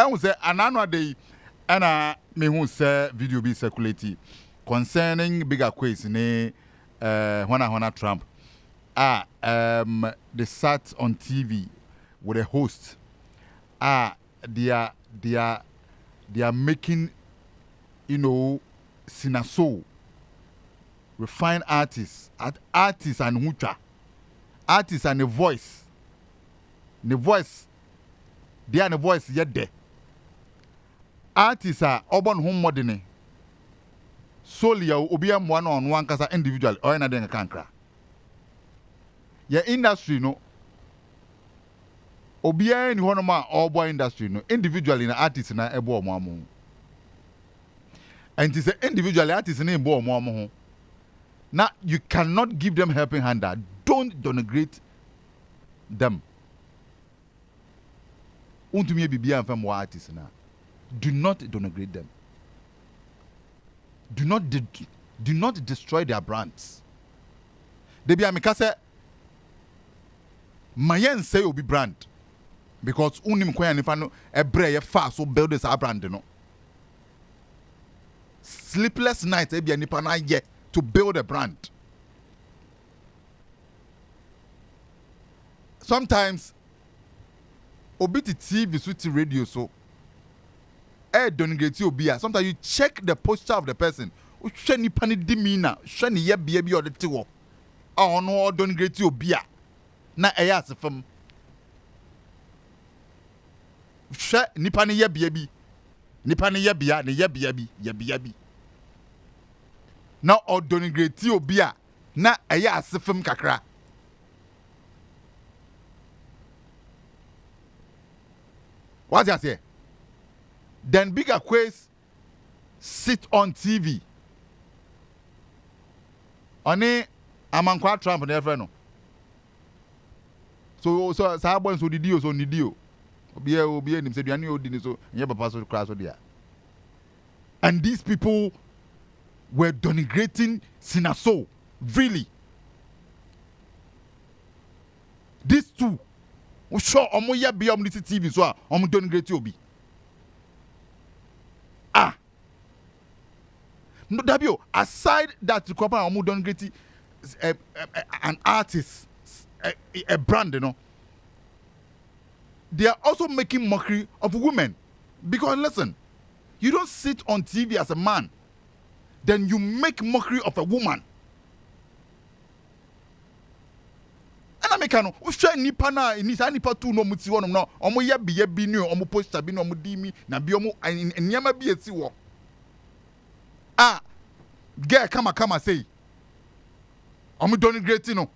I was say another day, and me who say video be circulating concerning Big Akwes ne Onua Trump. They sat on TV with a host. They are making, you know, Cina Soul, refined artists and mucha, artists and the voice, they are the voice yet there. Artists are urban home modern. Solely obiam one kasa individual or another kankra. Your industry no. Obiya ni hono ma all boy industry no individually na artist na ebo omo amu. And it is individually artist na ebo omo amu. Now you cannot give them helping hand. Don't denigrate them. Untumi bibia amfam wa artist na. Do not denigrate them. Do not destroy their brands. They be amikase mayen say obi brand because unim kwaya nifa no ebre ye fa so build this brand no. Sleepless nights e be nipa na ye to build a brand. Sometimes obi ti TV so ti radio so denigrate obi a. Sometimes you check the posture of the person. Hwe nipa ni demeanor, hwe ne ye bia bi odete wo. Ono denigrate obi a. Na eya asefam. Hwe nipa ni ye bia bi. Nipa ni ye bia, ne ye bia bi. Na denigrate obi a na eya asefam kakra. What's that say? Then Big Akwes sit on TV. Oni amankwa Trump na ever no. So sabon so didio so nidio. Obiye nim se duane odi ni so nye papa so kra so dia. And these people were denigrating Cina Soul. Really. These two. Sure omo ya be on TV so omo denigrate obi. No, W. Aside that, to compare an artist, a brand, you know, they are also making mockery of women. Because listen, you don't sit on TV as a man, then you make mockery of a woman. And I make no, we share nipa na inisa nipa tu no muti wonom no, omo ya bi no, omo poster bi no, omo di mi na bi omo nyama bi eti wo. Girl, come say. I'm denigrating no.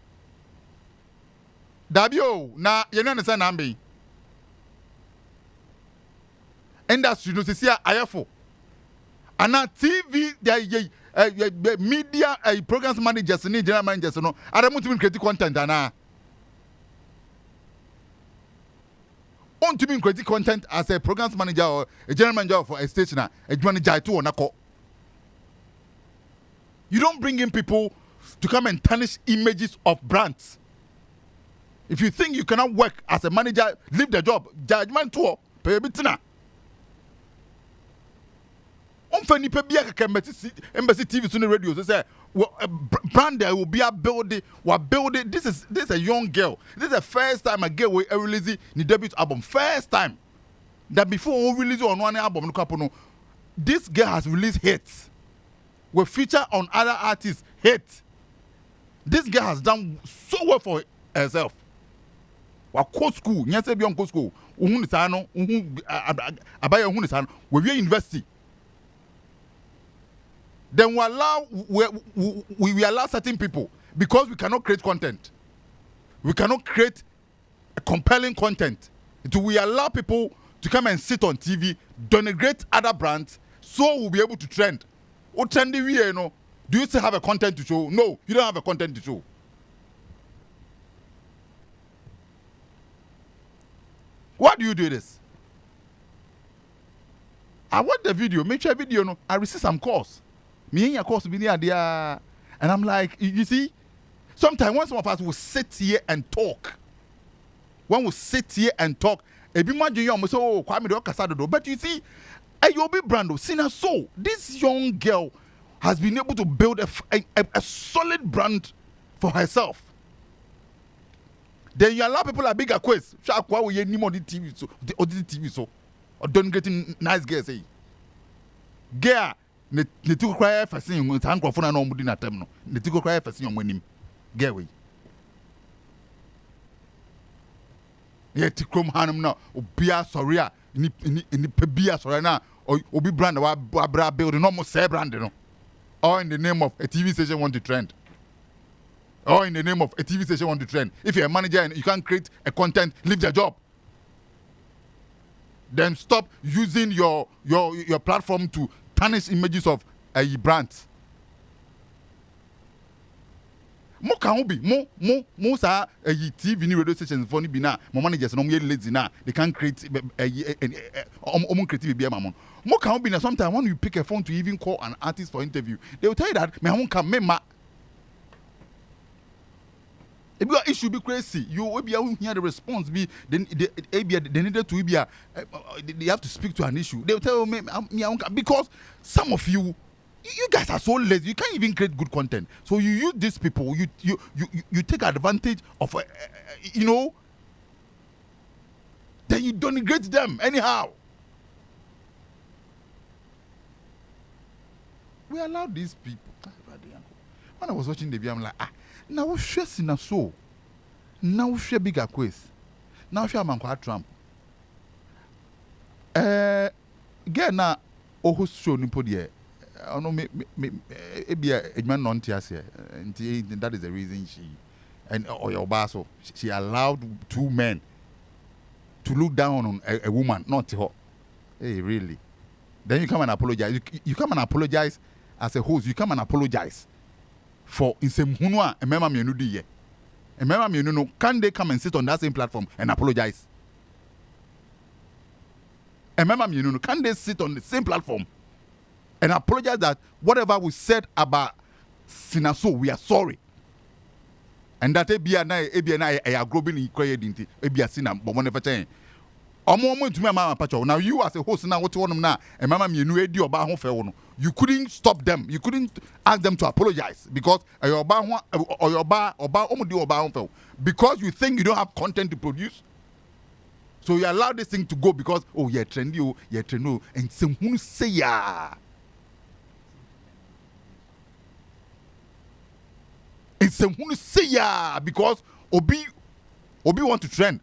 Dabio, na you know understand ambe. Industry no see ayefo. Ana TV the media programs managers ni general managers no. Adamu to create content ana. On to create content as a programs manager or a general manager for a station a manager to onako. You don't bring in people to come and tarnish images of brands. If you think you cannot work as a manager, leave the job. Judgment to pay bitina. Unfani pe bia ka embassy TV so radio so say brand there will be a building. This is a young girl. This is the first time a girl will release the debut album. First time that before we release on one album no. This girl has released hits. Will feature on other artists' hits. This girl has done so well for herself. Wa co school, nyase bi on co school. Uhun sa no, abaya uhun sa no. We university. Then we allow certain people because we cannot create content. We cannot create a compelling content. We allow people to come and sit on TV, denigrate other brands, so we'll be able to trend. Or trendy we you know. Do you still have a content to show? No, you don't have a content to show. Why do you do this? I watch the video, make sure video no. I receive some calls. Me and your calls be there, and I'm like, you see, sometimes one of us will sit here and talk. One will sit here and talk, Ebi imagine you say, oh, Kwame do kasa do. But you see, Ayobi Brando, Cina Soul, this young girl has been able to build a solid brand for herself. Then you allow people like Big Akwes, Shakwa we any more TV so the TV so or don't getting nice girls say. Girl, ne tu cry for seeing with handcrophone and omudi na tem no. Ne tu cry for seeing on him. Girl we. Yeah, tikrom hanum na obia sorry ni pebia sorry na obi brand wa bra build no more say brand no. Or in the name of a TV station want to trend. Or in the name of a TV station want to trend. If you're a manager and you can't create a content, leave the job. Then stop using your platform to tarnish images of a brand. Mo can be mo sa TV ni radio stations for ni bina. Mo managers no mo lazy na. They can't create creative be mamon. Mo can be na sometimes when you pick a phone to even call an artist for interview, they will tell you that me won can me ma. If your issue be crazy, you will be able to hear the response be then they needed to be they have to speak to an issue. They will tell me because some of you guys are so lazy, you can't even create good content. So you use these people, you take advantage of then you denigrate them anyhow. We allow these people. When I was watching the video, I'm like, now we share Cina Soul. Now we share Big Akwes. Now we share Mankwa Trump. Again, now WOHO show ni podi. I know me a man non tiase. And that is the reason she and Oyobaso she allowed two men to look down on a woman, not her. Hey, really? Then you come and apologize. You come and apologize as a host. You come and apologize for Onua and Mema Mienu di ye. And Mema Mienu no, can they come and sit on that same platform and apologize? And Mema Mienu no, can they sit on the same platform and apologize that whatever we said about Cina Soul, we are sorry. And that ebia na e agrobin ikoye dinti ebia Cina but whenever change. Omo to me mama pacho. Now you as a host now what one na and Mama Mienu edi oba ho fe wo no. You couldn't stop them. You couldn't ask them to apologize because because you think you don't have content to produce. So you allow this thing to go because trendy, trendy, and someone say ya. And someone say ya because Obi want to trend.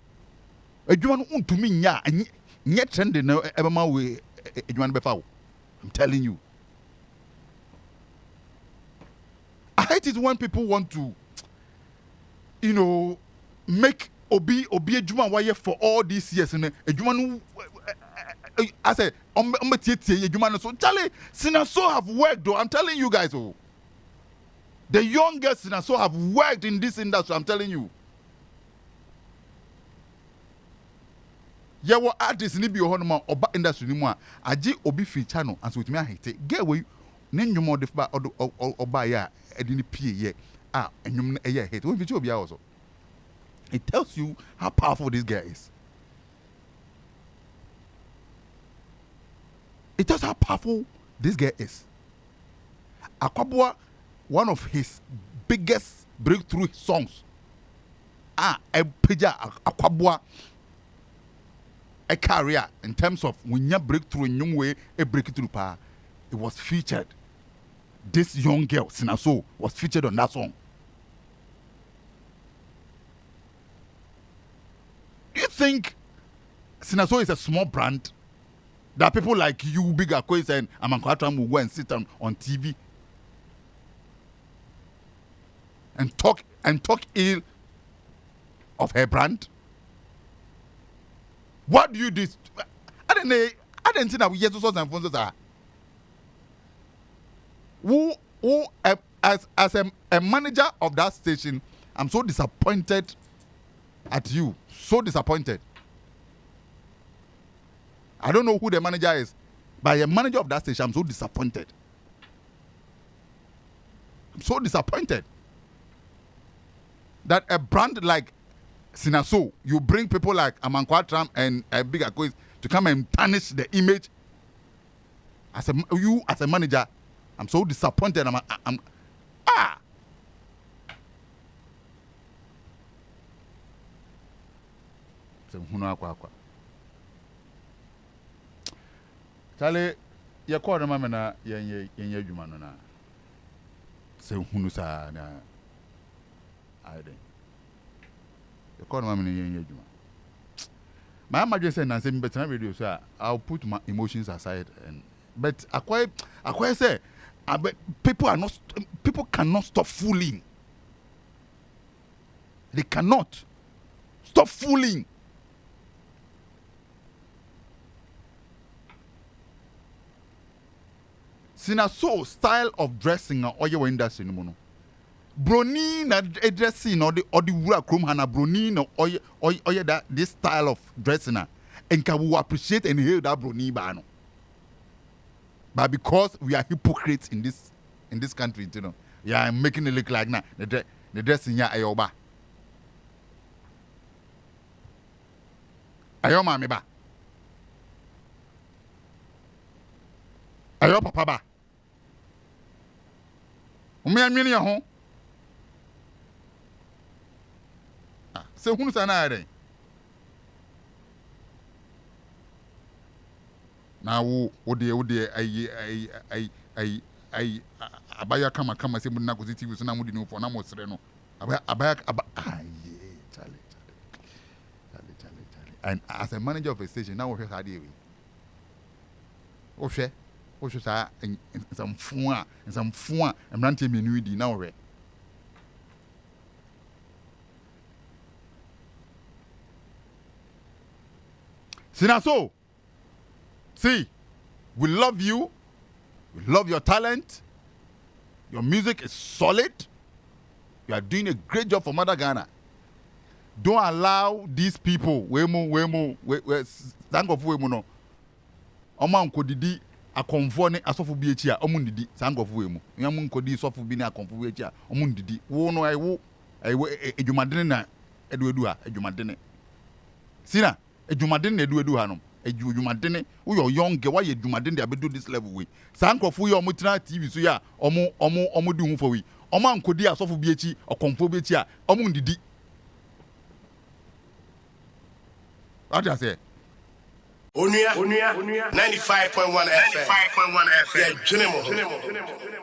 You want to me ya and yet trending no ever my way. I'm telling you. I hate it when people want to, make Obi Ejuma Waye for all these years. And Ejuma, I said, Ejuma, so Charlie, Cina Soul have worked though. I'm telling you guys, the youngest Cina Soul have worked in this industry. I'm telling you. Yeah, what artists ni bi ohonoma oba industry ni mu a agi obi fi channel and so with me I hate get we nenwum odif ba oba ya edini pie ye enwum e ye hate we fi obi also. It tells you how powerful this guy is. It tells how powerful this guy is. Akwabua, one of his biggest breakthrough songs. Akwabua a career in terms of when you breakthrough in your way, a breakthrough power. It was featured. This young girl, Cina Soul, was featured on that song. Do you think Cina Soul is a small brand that people like you, Big Akwes and Amankwa will go and sit on TV and talk ill of her brand? What do you do? I didn't think that we get to source and phones are. Who as a manager of that station, I'm so disappointed at you. So disappointed. I don't know who the manager is, but a manager of that station, I'm so disappointed. I'm so disappointed that a brand like Cina Soul, you bring people like Amankwa Tram and Big Akwes to come and tarnish the image. As a manager, I'm so disappointed. I'm Charlie, you call the man na yenye juma no na. Se hunu sa na. I dey. You call the man yenye juma. My mama just said na say me better radio so I'll put my emotions aside but Akwes say people cannot stop fooling. They cannot stop fooling. Cina Soul style of dressing or your industry no no. Broni na dressing or the wura krom hana broni no or that this style of dressing and can we appreciate and hail that broni ba no. But because we are hypocrites in this country, you know, yeah, I'm making it look like now the dressing ya ayoba. Ayoma me ba. Ayo papa ba. Umi anwini ya ho. Se hunu sana ade. Na wo de ai abaya kama se mun na ko TV so na mu di no for na mo sere no. Abaya Charlie. And as a manager of a station, now we have we. Oshe sa some fun and run me new di now we. Cina Soul. See, we love you. We love your talent. Your music is solid. You are doing a great job for Mother Ghana. Don't allow these people thank of we no oman kodidi akonfo ne asofo bi echi a omun didi thank of we mu yamun kodi sofo bi ne akonfo bi echi a omun didi wo no ai edwumadene na edu ha edwumadene Cina edwumadene na edu ha no edwumadene wo your young girl why edwumadene dey abedo this level we thank of we omutra TV so ya omo di hu for we oman kodi asofo bi echi akonfo bi echi a omun didi. What do you say? Onua 95.1 FM. Yeah,